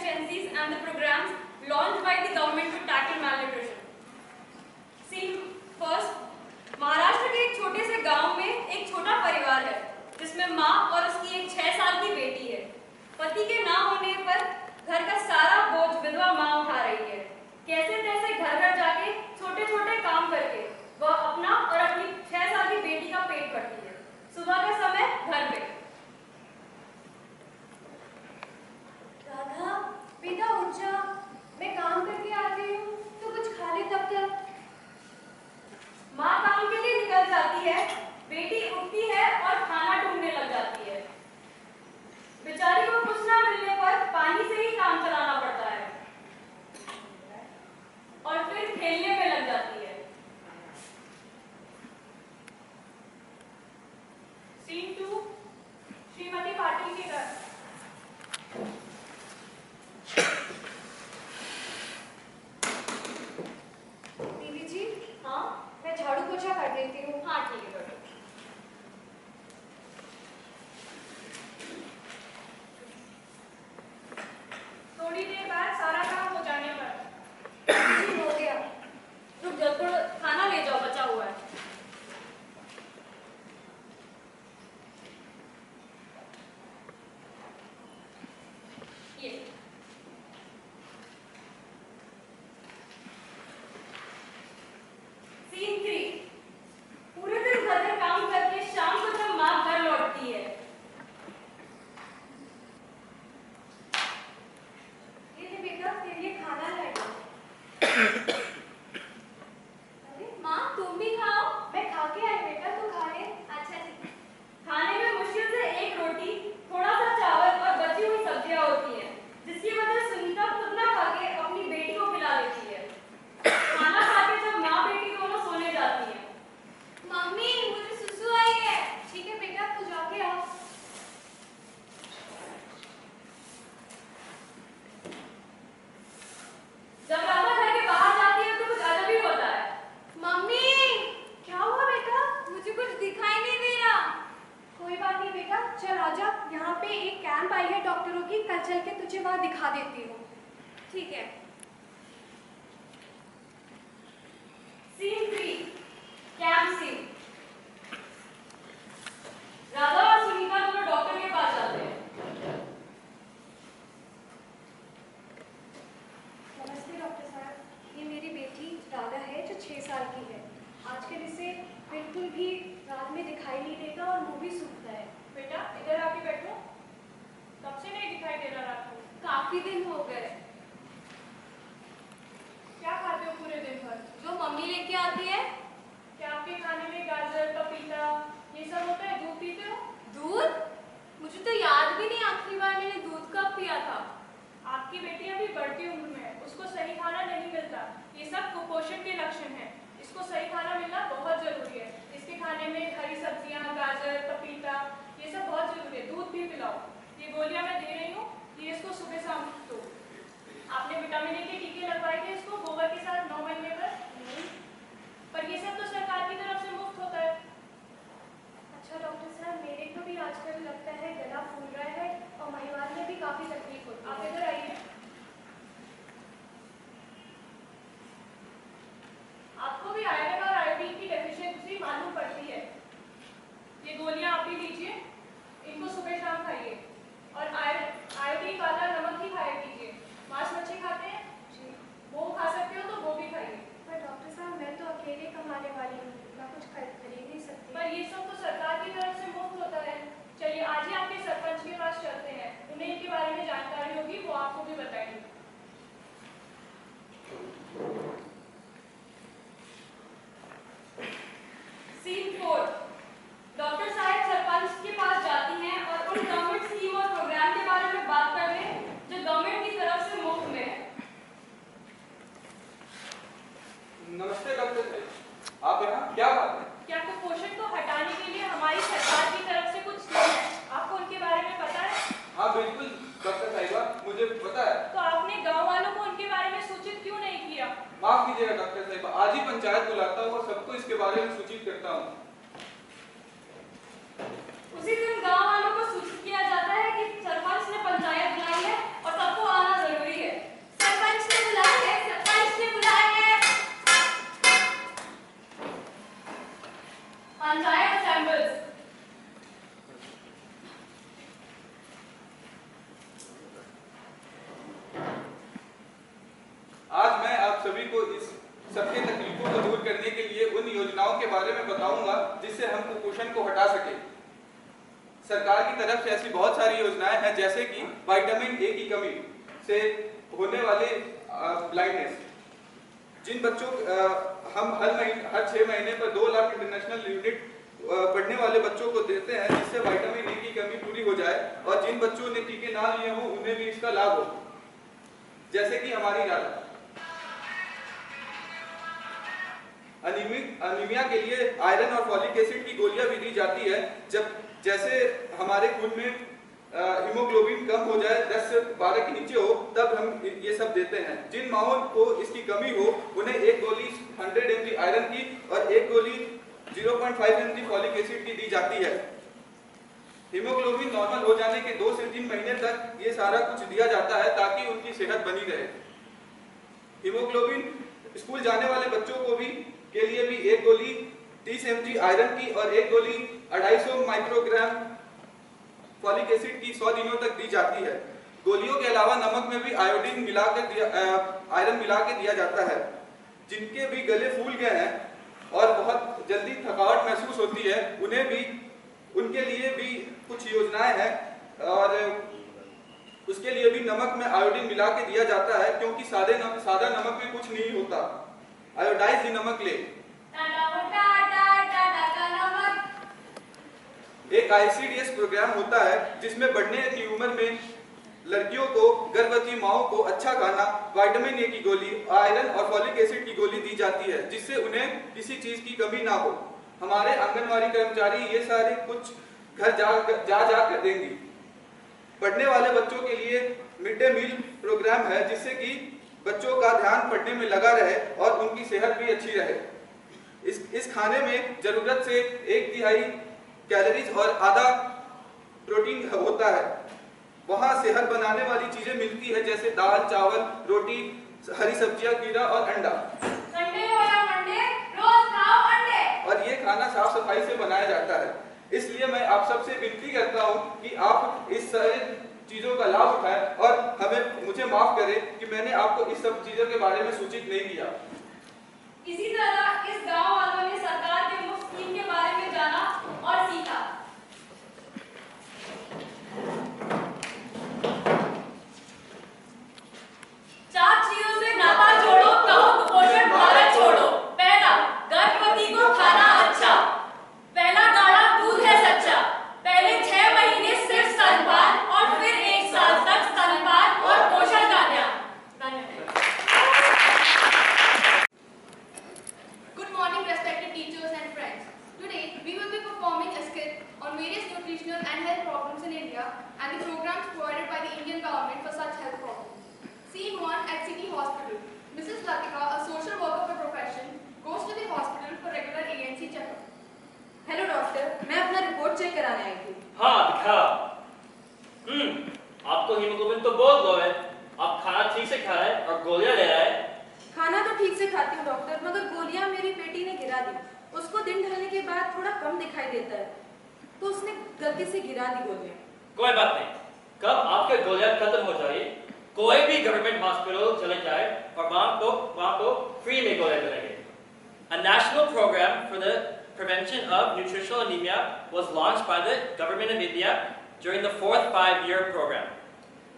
agencies and the programs launched by the government to tackle malnutrition. See, first, Maharashtra के एक छोटे से गांव में एक छोटा परिवार है जिसमें माँ और उसकी एक 6 साल की बेटी है। पति के ना होने पर घर का सारा बोझ विधवा माँ उठा रही है। कैसे तैसे घर घर जाके छोटे छोटे काम करके वह अपना और अपनी 6 साल की बेटी का पेट भरती है। सुबह का समय घर पे। राधा, बेटा उठ जा, मैं काम करके आती हूँ, तो कुछ खा ले तब तक। माँ काम के लिए निकल जाती है, बेटी उठती है और खाना ढूंढने लग जाती है। बेचारी को कुछ ना मिलने पर पानी से ही काम चलाना पड़ता है और फिर खेलने में लग जाती है। सीन 2, श्रीमती पाटिल के घर। दीदी जी, हाँ, मैं झाड़ू पोछा कर देती हूँ। हाँ ठीक है बेटा। थोड़ी देर बाद सारा काम हो जाने पर जी, हो गया। रुक जाओ, थोड़ा खाना ले जाओ, बचा हुआ है। ये सीन 3, पूरे दिन घर का काम करके शाम को जब माँ घर लौटती है। ये ले बेटा, तेरे लिए खाना लाई हूँ। अरे माँ, तुम भी खाओ। मैं खा के आई बेटा, तू खा ले। अच्छा जी। खाने में मुश्किल से एक रोटी, थोड़ा सा चावल और बची हुई सब्जियां होती हैं, जिसकी वजह सुनीता खुद ना खा के अपनी बेटी को खिला देती है। खाना खा के जब माँ बेटी दोनों सोने जाती हैं। मम्मी, मुझे सुसु आई है। ठीक है बेटा, तू जाके आओ। जब राधा घर के बाहर जाती है तो कुछ अलग ही होता है। मम्मी, क्या हुआ बेटा? मुझे कुछ दिखाई नहीं दे रहा। कोई बात नहीं बेटा, चल आजा। यहाँ पे एक कैंप आई है डॉक्टरों की, कल चल के तुझे वहाँ दिखा देती हूँ। ठीक है। Scene 3, camp scene. राधा और सुनीता दोनों डॉक्टर के पास जाते हैं। नमस्ते डॉक्टर साहब, ये मेरी बेटी राधा है जो 6 साल की है। आजकल इसे बिल्कुल भी रात में दिखाई नहीं देता और मुंह भी सूखता है। बेटा इधर आके बैठो। कब से नहीं दिखाई दे रहा रात को? काफी दिन हो गए। क्या खाते हो पूरे दिन भर? जो मम्मी लेके आती है। क्या आपके खाने में गाजर, पपीता ये सब होता है? दूध पीते हो? दूध? मुझे तो याद भी नहीं आखिरी बार मैंने दूध कब पिया था। आपकी बेटी अभी बढ़ती उम्र में है, उसको सही खाना नहीं मिलता। ये सब कुपोषण के लक्षण हैं। इसको सही खाना मिलना बहुत जरूरी है। इसके खाने में हरी सब्जियां, गाजर, पपीता ये सब बहुत जरूरी है। दूध भी पिलाओ। ये गोलियां मैं दे रही हूँ, ये इसको सुबह शाम दो। आपने विटामिन ए के टीके लगवाए थे इसको गोबर के साथ 9 महीने पर ये सब तो सरकार की तरफ से मुफ्त होता है। अच्छा डॉक्टर साहब, मेरे को भी आजकल लगता है गला फूल रहा है और महिवाल में भी काफी तकलीफ होती आप है। इधर आइए। आपको भी आयरन और आयोडीन की डेफिशिएंसी मालूम पड़ती है। ये गोलियां आप भी लीजिए, इनको सुबह शाम खाइए और आयोडीन वाला नमक ही खाया कीजिए। मांस मच्छी खाते हैं जी। वो खा सकते हो तो वो भी खाइए। पर डॉक्टर साहब, मैं तो अकेले कमाने वाली हूँ, मैं कुछ खरीद नहीं सकती। पर ये सब तो सरकार की तरफ से मुफ्त होता है। चलिए आज ही आपके सरपंच के पास चलते हैं, उन्हें इनके बारे में जानकारी होगी, वो आपको भी बताएंगे। सीन 4, डॉक्टर साहब सरपंच के पास जाती हैं और उन गवर्नमेंट Entire assembles. आज मैं आप सभी को इस सबके तकलीफों को दूर करने के लिए उन योजनाओं के बारे में बताऊंगा जिससे हम कुपोषण को हटा सके। सरकार की तरफ से ऐसी बहुत सारी योजनाएं हैं, जैसे कि विटामिन ए की कमी से होने वाले ब्लाइंडनेस। जिन बच्चों हम हर 6 महीने पर 2 लाख इंटरनेशनल यूनिट पढ़ने वाले बच्चों को देते हैं, जिससे विटामिन ए की कमी पूरी हो जाए और जिन बच्चों ने टीके ना लिए हों उन्हें भी इसका लाभ हो। जैसे कि हमारी राधा अनीमिया के लिए आयरन और फॉलिक एसिड की गोलियां भी दी जाती है। जैसे हमारे खून में हीमोग्लोबिन कम हो जाए, 10 से 12 के नीचे हो, तब हम ये सब देते हैं। जिन माओं को इसकी कमी हो उन्हें एक गोली 100 mg आयरन की और एक गोली 0.5 mg फॉलिक एसिड की दी जाती है। हीमोग्लोबिन नॉर्मल हो जाने के 2 से 3 महीने तक ये सारा कुछ दिया जाता है ताकि उनकी सेहत बनी रहे। हीमोग्लोबिन स्कूल जाने वाले बच्चों को भी के लिए भी एक गोली 30 mg आयरन की और एक गोली 250 माइक्रोग्राम फॉलिक एसिड की 100 दिनों तक दी जाती है। गोलियों के अलावा नमक में भी आयोडीन आयरन मिला के दिया जाता है। जिनके भी गले फूल गए हैं और बहुत जल्दी थकावट महसूस होती है, उनके लिए भी कुछ योजनाएं हैं और उसके लिए भी नमक में आयोडीन मिला के दिया जाता है, क्योंकि सादा नमक में कुछ नहीं होता। आयोडाइज नमक ले। एक ICDS प्रोग्राम होता है जिसमें बढ़ने की उम्र में लड़कियों को, गर्भवती माओं को अच्छा खाना, विटामिन ए की गोली, आयरन और फॉलिक एसिड की गोली दी जाती है, जिससे उन्हें किसी चीज की कमी ना हो। हमारे आंगनवाड़ी कर्मचारी ये सारे कुछ घर जा कर देंगी। पढ़ने वाले बच्चों के लिए मिड डे मील प्रोग्राम है, जिससे कि बच्चों का ध्यान पढ़ने में लगा रहे और उनकी सेहत भी अच्छी रहे। इस खाने में जरूरत से 1/3 कैलोरीज और आधा प्रोटीन होता है। वहाँ सेहत बनाने वाली चीजें मिलती है, जैसे दाल, चावल, रोटी, हरी सब्जियां, कीड़ा और अंडा। संडे हो या मंडे, रोज खाओ अंडे। और ये खाना साफ सफाई से बनाया जाता है। इसलिए मैं आप सबसे विनती करता हूँ कि आप इस सारी चीजों का लाभ उठाएं और मुझे माफ करें कि मैंने आपको इस सब चीजों के बारे में सूचित नहीं किया। इसी तरह इस गांव वालों ने सरकार के मुफ्त स्कीम के बारे में जाना और सीखा। चार चीजों से नाता जोड़ो, कहो कुपोषण भारत छोड़ो। पहला, गर्भवती को खाना अच्छा। पहला गाढ़ा दूध है सच्चा। पहले 6 महीने सिर्फ स्तनपान और फिर 1 साल तक स्तनपान और पोषण का ध्यान। Good morning, respected teachers and friends. Today, we will be performing a skit on various nutritional and health problems in India and the programs provided by the Indian government for such health problems. Scene 1 at City Hospital. Mrs. Latika, a social worker by profession, goes to the hospital for regular ANC checkup. Hello doctor, मैं अपना report check कराने आई थी। हाँ दिखा। आपको haemoglobin तो बहुत लो है। आप खाना ठीक से खा रहे हैं और गोलियां ले रहे हैं। खाना तो ठीक से खाती हूँ डॉक्टर, मगर गोलियां मेरी बेटी ने गिरा दी। उसको दिन ढलने के बाद थोड़ा कम दिखाई देता है, तो उसने गलती से गिरा दी गोलियां। कोई बात नहीं, कब आपके गोलियां खत्म हो जाए, कोई भी गवर्नमेंट हॉस्पिटल चले जाए और वहाँ को फ्री में गोलियां मिलेंगे। A national program for the prevention of nutritional anemia was launched by the government of India during the 4th 5-year program.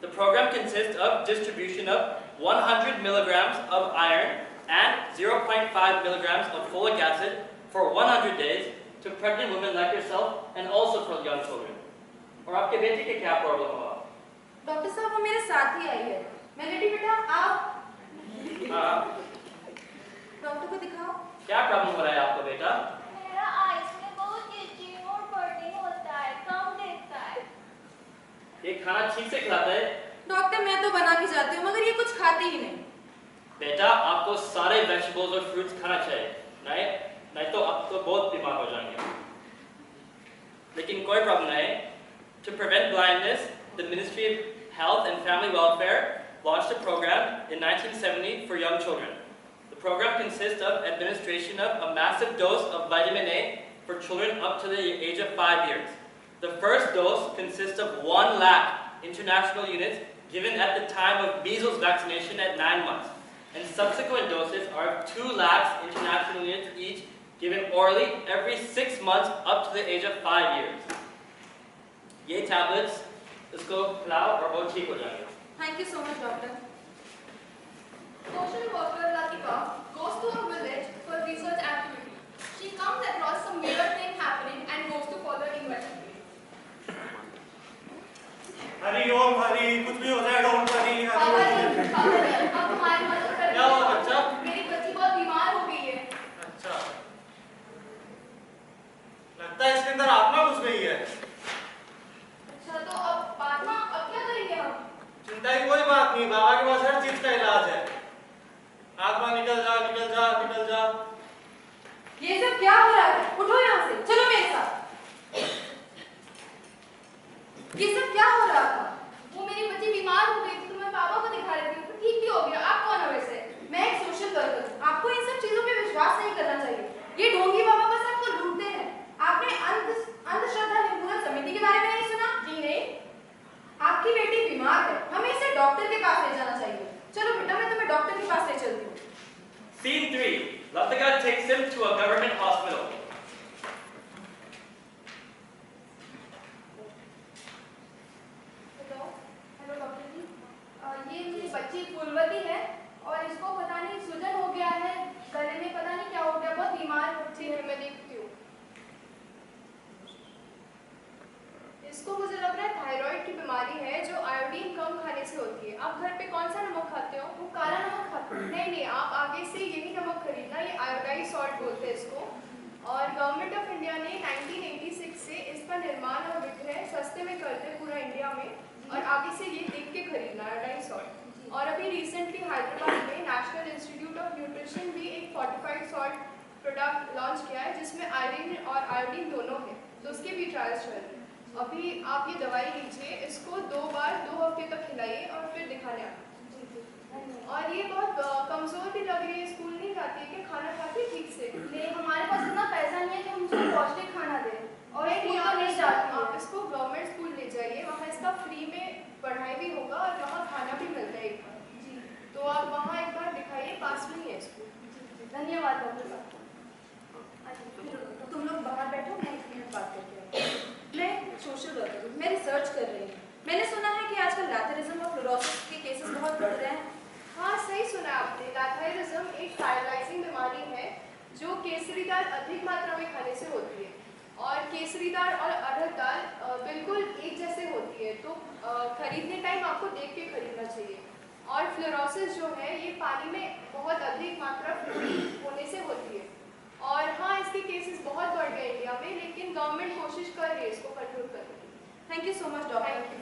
The program consists of distribution of 100 milligrams of iron and 0.5 milligrams of folic acid for 100 days to pregnant women like yourself and also for young children. और आपके बेटे के क्या problem हुआ? Doctor साहब, वो मेरे साथ ही आई है। मैं रेडी बेटा, आप डॉक्टर को दिखाओ। क्या प्रॉब्लम हो रहा है आपको बेटा? मेरा आइस में बहुत itching और burning होता है, कम देखता है। ये खाना ठीक से खिलाता है? डॉक्टर, मैं तो बना के जाती हूँ, मगर ये कुछ खाते ही नहीं। बेटा, आपको सारे वेजिटेबल्स और फ्रूट्स खाना चाहिए, नहीं तो आप तो बहुत बीमार हो जाएंगे। लेकिन कोई प्रॉब्लम नहीं। To prevent blindness, the Ministry of Health and Family Welfare launched a program in 1970 for young children. The program consists of administration of a massive dose of vitamin A for children up to the age of 5 years. The first dose consists of 1 lakh international units given at the time of measles vaccination at 9 months, and subsequent doses are 2 lakhs international units each given orally every 6 months up to the age of 5 years. ये tablets इसको खिलाओ और बहुत ठीक हो जाएगा. Thank you so much, doctor. Social worker Latika goes to a village for research activity. She comes across some weird thing happening and goes to further investigate. Hari Om Hari, कुछ भी हो जाए डोंट वरी. बाबा जी, अब हमारी मदद करें. क्या हुआ बच्चा? मेरी बच्ची बहुत बीमार हो गई है. अच्छा, लगता है इसके अंदर आत्मा घुस गई है. अच्छा, तो अब आत्मा, अब क्या करेंगे हम? चिंता की कोई बात नहीं, बाबा के पास हर चीज का इलाज है. आत्मा निकल जा निकल जा निकल जा. ये सब क्या हो रहा है? उठो यहाँ से, चलो मेरे साथ. ये सब क्या हो रहा था? वो मेरी बच्ची बीमार हो गई थी तो मैं बाबा को दिखा रही थी, तो ठीक भी हो गया. आप कौन हो वैसे? मैं एक सोशल वर्कर हूँ. आपको इन सब चीजों पे विश्वास नहीं करना चाहिए. ये ढोंगी बाबा बस आपको लूटते हैं. आपने अंधश्रद्धा निर्मूलन समिति के बारे में नहीं सुना? जी नहीं. आपकी बेटी बीमार है, हमें इसे डॉक्टर के पास ले जाना चाहिए. चलो बेटा, मैं तुम्हें डॉक्टर के पास ले चलती हूँ. Scene 3. Latika takes him to a government hospital. Hello doctor ji. ये मेरी बच्ची फूलवती है और इसको पता नहीं सूजन हो गया है, गले में पता नहीं क्या हो गया, बहुत बीमार होती है. मैं देखती हूँ. इसको मुझे लग रहा है थायराइड की बीमारी है जो आयोडीन कम खाने से होती है. आप घर पे कौन सा नमक खाते हो? वो काला नमक खाते हो? नहीं नहीं, आप आगे से यही नमक खरीदना. ये आयोडाइज सॉल्ट बोलते हैं इसको. और गवर्नमेंट ऑफ इंडिया ने 1986 से इसका निर्माण और विक्रय सस्ते में करते पूरा इंडिया में. और आगे से ये देख के खरीदना आयोडाइज सॉल्ट. और अभी रिसेंटली हैदराबाद में नेशनल इंस्टीट्यूट ऑफ न्यूट्रिशन भी एक फोर्टिफाइड सॉल्ट प्रोडक्ट लॉन्च किया है जिसमें आयरन और आयोडीन दोनों है, तो उसके भी ट्रायल्स चल रहे हैं. अभी आप ये दवाई लीजिए, इसको 2 बार 2 हफ्ते तक खिलाइए और फिर दिखाने आना. और ये बहुत कमजोर भी लग रही है, स्कूल नहीं जाती है कि खाना खाती है ठीक से? नहीं, हमारे पास इतना पैसा नहीं है कि हम उसको पौष्टिक खाना दें. और एक नहीं जाती. आप इसको गवर्नमेंट स्कूल ले जाइए, वहाँ इसका फ्री में पढ़ाई भी होगा और वहाँ खाना भी मिलता है एक बार. जी, तो आप वहाँ एक बार दिखाइए, पास में ही है स्कूल. धन्यवाद डॉक्टर साहब. तुम लोग बाहर बैठो, मैं 1 मिनट बात करके आती हूँ. मैं सोशल वर्कर हूँ, मैं रिसर्च कर रही हूँ. मैंने सुना है कि आजकल लैथरिज्म और फ्लोरोसिस के केसेस बहुत बढ़ रहे हैं. हाँ, सही सुना आपने. लैथरिज्म एक पैरालाइजिंग बीमारी है जो केसरी दाल अधिक मात्रा में खाने से होती है. और केसरी दाल और अरहर दाल बिल्कुल एक जैसे होती है, तो खरीदने टाइम आपको देख के खरीदना चाहिए. और फ्लोरोसिस जो है ये पानी में बहुत अधिक मात्रा फ्लोरीन होने से होती है. और हाँ, इसके केसेस बहुत बढ़ गए इंडिया में, लेकिन गवर्नमेंट कोशिश कर रही है इसको कंट्रोल करने की. Thank you so much doctor.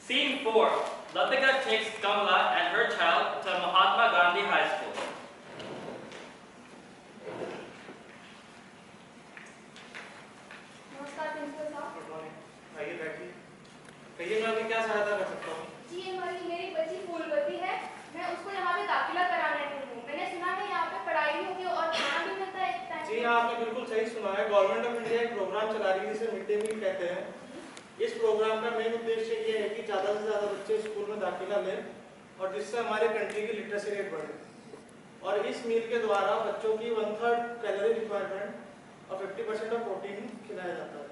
Scene 4. Latika takes Kamala and her child to Mahatma Gandhi High School. नमस्कार प्रिंसिपल साहब. Good morning. आइए बैठिए. कहिए मैं अभी क्या सहायता कर सकता हूँ? जी, मेरी बच्ची फूलवती है, मैं उसको यहाँ पे दाखिला कराने आई हूँ. मैंने सुना है यहाँ पे पढ़ाई भी होगी और खाना भी मिलता है एक टाइम. जी हाँ, आपने बिल्कुल सही सुना है. गवर्नमेंट ऑफ इंडिया एक प्रोग्राम चला रही है जिसे मिड डे मील कहते हैं. इस प्रोग्राम का मेन उद्देश्य ये है कि ज़्यादा से ज़्यादा बच्चे स्कूल में दाखिला लें और जिससे हमारे कंट्री की लिटरेसी रेट बढ़े. और इस मील के द्वारा बच्चों की 1/3 कैलोरी रिक्वायरमेंट और 50% ऑफ प्रोटीन खिलाया जाता है.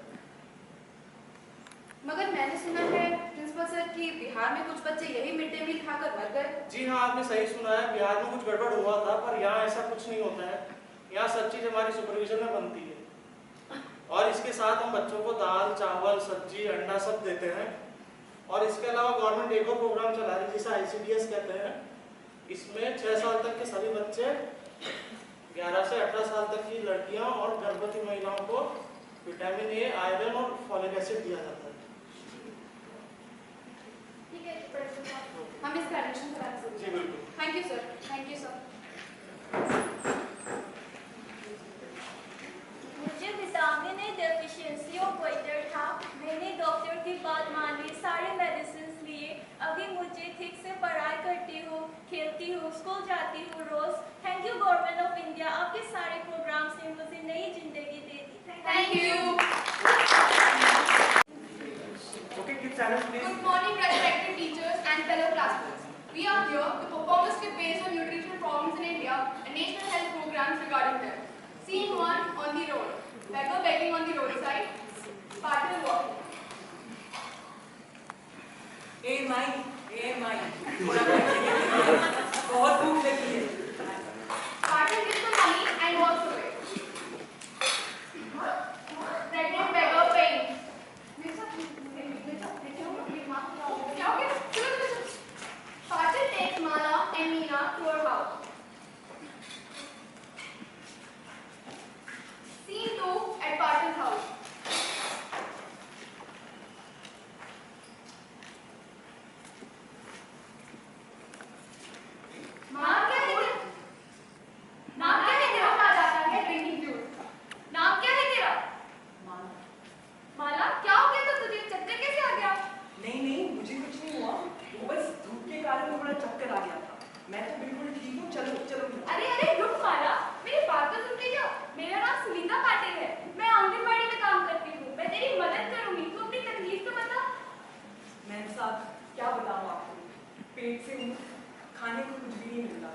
मगर मैंने सुना है प्रिंसिपल सर कि बिहार में कुछ बच्चे यही मिड डे मील खाकर मर गए. जी हाँ, आपने सही सुना है. बिहार में कुछ गड़बड़ हुआ था, पर यहाँ ऐसा कुछ नहीं होता है. यहाँ सब चीज़ हमारी सुपरविजन में बनती है. और इसके साथ हम बच्चों को दाल, चावल, सब्जी, अंडा सब देते हैं. और इसके अलावा गवर्नमेंट एक और प्रोग्राम चला रही है जिसे ICDS कहते हैं. इसमें 6 साल तक के सभी बच्चे, 11 से 18 साल तक की लड़कियां और गर्भवती महिलाओं को विटामिन A, आयरन और फॉलिक एसिड दिया जाता है. ठीक है प्रिंसिपल साहब. हम इसका एडमिशन करा सकते जी हैं. बिल्कुल. Thank you sir. Thank you sir. मुझे विटामिन ए डेफिशिएंसी और गोइटर था. मैंने डॉक्टर की बात मान ली, सारे मेडिसिन लिए. अभी मुझे ठीक से पढ़ाई करती हूँ, खेलती हूँ, स्कूल जाती हूँ रोज. Thank you government of India, आपके सारे प्रोग्राम से मुझे नई जिंदगी Scene 1 on the road. Beggar begging on the roadside. Patil walking. ए माई बहुत भूख लगी है। Patil gives the money and walks away. Pregnant beggar paying. क्या हो गया? चलो। Patil takes Mala and Meena to her house. Scene 2 at Patil's house. नाम क्या है तेरा? कहा जाता है ड्रिंकिंग जूस। नाम क्या है तेरा? माला। क्या हो गया तो तुझे? चक्कर कैसे आ गया? नहीं मुझे कुछ नहीं हुआ, वो बस धूप के कारण थोड़ा चक्कर आ गया था। मैं तो बिल्कुल ठीक हूँ। चलो। अरे रुक माला, मेरी बात तो सुन के जाओ। मेरा नाम सुनीता पाटिल है, मैं आंगनबाड़ी में काम करती हूँ। मैं तेरी मदद करूंगी, तू अपनी तकलीफ तो बता। मैं साथ क्या बताऊँ आपको, पेट से हूँ, खाने को कुछ भी नहीं मिलता।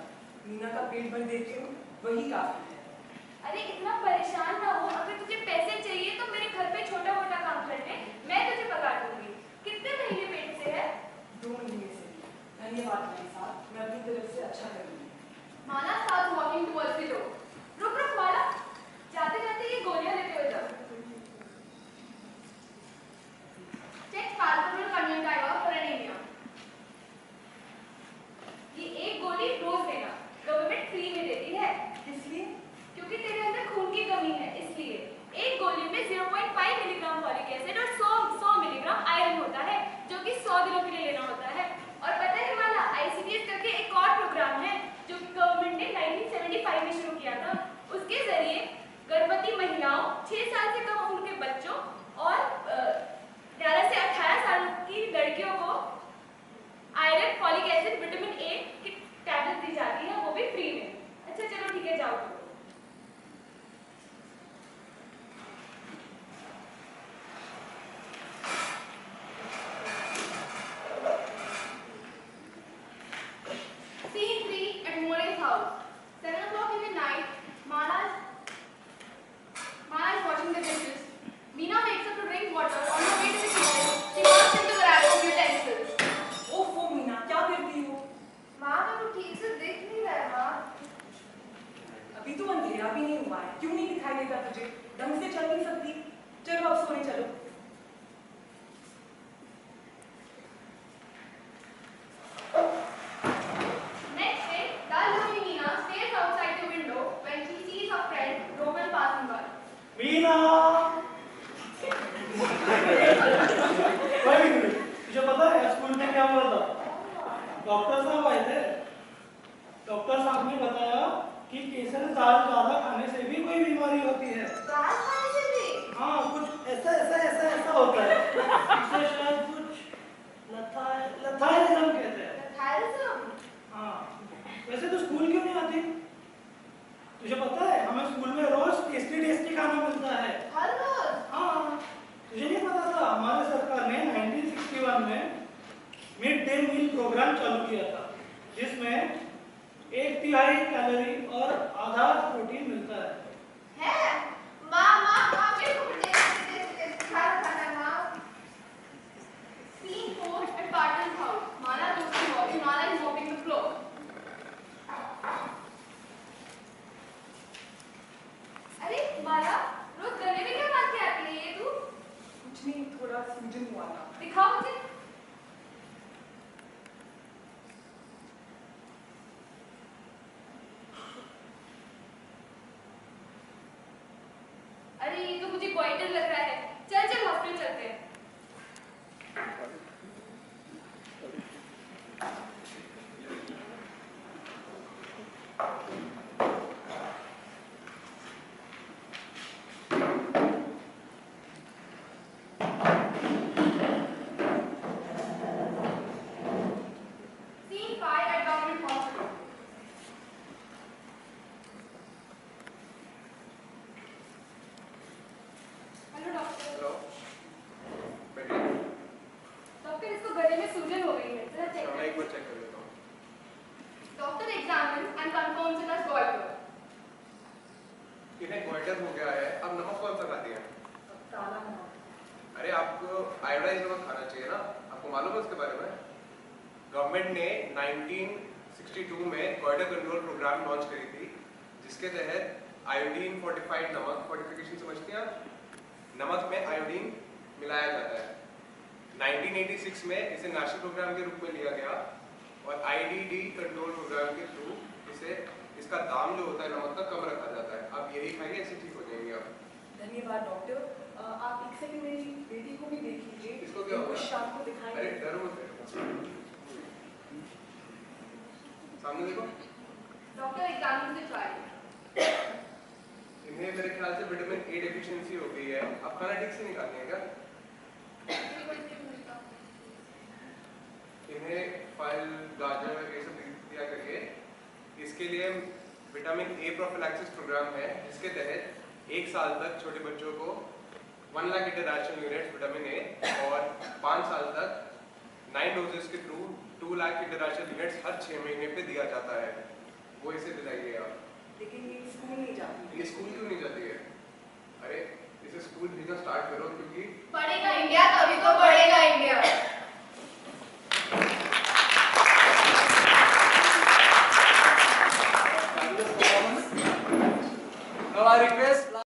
मीना का पेट भर देती हूँ, वही काफी है। अरे इतना परेशान ना हो, अगर तुझे पैसे चाहिए तो मेरे घर पे छोटा मोटा काम कर ले, मैं तुझे पकड़ दूंगी। कितने महीने पेट से है? 2 महीने से। धन्यवाद मेरे साथ, मैं अपनी तरफ से अच्छा करूँगी। माला starts walking towards the door. रुक माला, जाते जाते ये गोलियां लेते हुए जाओ। Check palpable conjunctiva for anemia. ये एक गोली रोज देना, गवर्नमेंट फ्री में देती है। इसलिए क्योंकि तेरे अंदर खून की कमी है, इसलिए एक गोली में 0.5 मिलीग्राम फॉलिक एसिड और 100 मिलीग्राम आयरन होता है, जो कि 100 दिनों के लिए लेना होता है। और पता है माला, ICDS करके एक और प्रोग्राम है जो कि गवर्नमेंट ने 1975 में शुरू किया था। उसके जरिए गर्भवती महिलाओं, 6 साल से कम उम्र के बच्चों और 11 से 18 साल की लड़कियों को iron, folic acid, vitamin A की टैबलेट दी जाती है, वो भी फ्री में। अच्छा चलो ठीक है, जाओ। Scene 3 at More's house. 7 o'clock in the night, Mala is washing the dishes. Meena wakes up to drink water. On her way to the kitchen, she bursts into the rack of utensils. ओफो मीना, क्या करती हो? माँ तो ठीक से देख नहीं रहा है माँ। अभी तो अंधेरा भी नहीं हुआ है, क्यों नहीं दिखाई देता तुझे? ढंग से चल नहीं सकती? चलो अब सोने चलो। Next day, dull-looking Meena stares outside the window when she sees her friend Roman passing by. Meena तुझे पता है स्कूल में क्या हुआ था? डॉक्टर साहब आए थे। डॉक्टर साहब ने बताया कि केसर दाल ज्यादा खाने से भी कोई बीमारी होती है। दाल खाने से भी? हाँ, कुछ ऐसा होता है। इसे शायद कुछ लथाइज्म कहते हैं। लथाइज्म? हाँ, वैसे तो स्कूल क्यों नहीं आती? तुझे पता है हमें स्कूल में रोज टेस्टी खाना मिलता है। हर रोज? हाँ, तुझे नहीं पता था? हमारे सरकार ने 1961 में मिड डे मील प्रोग्राम चालू किया था, जिसमें 1/3 कैलोरी और आधा प्रोटीन मिलता है। है? माँ मेरे को खाना है माँ। Scene 4 at Patil's house. Mala is mopping the floor. अरे माला, रोज गले में क्या बात के आती है ये तू? कुछ नहीं, थोड़ा सूजन हुआ था। दिखाओ मुझे। अरे ये तो मुझे गोइटर लग रहा है। चल हॉस्पिटल चलते हैं। Scene 5 at government hospital. Hello, doctor. Hello. Iodise नमक खाना चाहिए ना, आपको मालूम है उसके बारे में? गवर्नमेंट ने 1962 में क्वालिटी कंट्रोल प्रोग्राम लॉन्च करी थी, जिसके तहत आयोडीन फोर्टिफाइड नमक, फोर्टिफिकेशन समझते हैं आप? नमक में आयोडीन मिलाया जाता है। 1986 में इसे नेशनल प्रोग्राम के रूप में लिया गया और आईडीडी कंट्रोल प्रोग्राम के थ्रू इसे इसका दाम जो होता है नमक का कम रखा जाता है। आप यही खाइए, ऐसे ठीक हो जाएंगे आप। धन्यवाद डॉक्टर। आप एक सेकंड मेरी बेटी को भी देख लीजिए। इसको क्या होगा? शाम को दिखाएंगे। अरे डरो मत, सामने देखो। Doctor, examine the child. इन्हें मेरे ख्याल से विटामिन ए डेफिशिएंसी हो गई है। आप खाना ठीक से नहीं खाते हैं क्या? इन्हें फल, गाजर ये सब दिया करिए। इसके लिए विटामिन ए प्रोफिलैक्सिस प्रोग्राम है, जिसके तहत 1 साल तक छोटे बच्चों को 1 lakh international units vitamin A और 5 साल तक 9 डोजेस के थ्रू 2 लाख इंटरनेशनल यूनिट्स हर 6 महीने पे दिया जाता है। वो इसे दिलाइए आप। लेकिन ये स्कूल नहीं जाती। ये स्कूल क्यों नहीं जाती है?